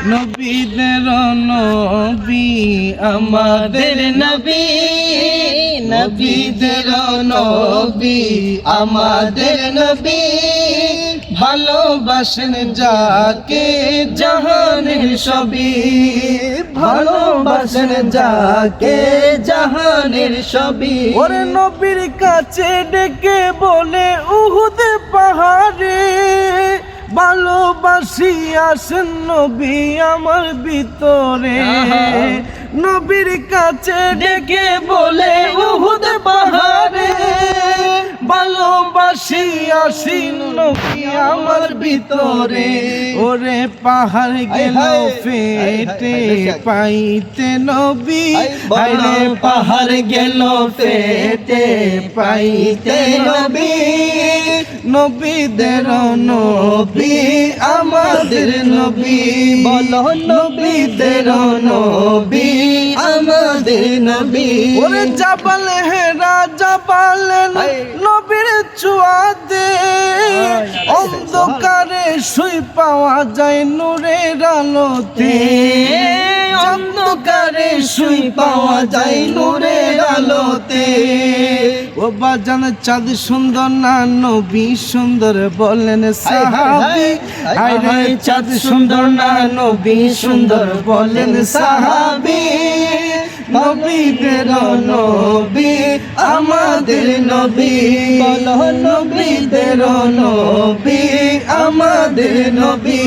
নবীদের নবী আমাদের নবী, নবীদের নবী আমাদের নবী, ভালোবাসেন যাকে জাহানের সবই, ভালোবাসেন যাকে জাহানের সবই। ওরে নবীর কাছে ডেকে বলে উহুদ পাহাড়ে, ভালোবাসি আসেন নবী আমার ভিতরে। নবীর কাছে ডেকে বলে উহুদ পাহাড়ে, ভালোবাসি আসেন নবী আমার ভিতরে। ওরে পাহাড় গেল ফেটে পাইতে নবী, আরে পাহাড় গেল ফেটে পাইতে নবী, নবীদের নবী আমাদের নবী, বলো নবীদের নবী আমাদের নবী। ওরে জাবাল হেরা জাবাল নবীর চুয়াদে, অন্ধকারে শুই পাওয়া যায় নূরের আলোতে, অন্ধকারে শুই পাওয়া যায় নূরের আলোতে। ও বাজান চাঁদ সুন্দর না নবী সুন্দর বলেন সাহাবী, আরে চাঁদ সুন্দর না নবী সুন্দর বলেন সাহাবী, নবীদের নবী আমাদের নবী, বলো নবীদের নবী আমাদের নবী।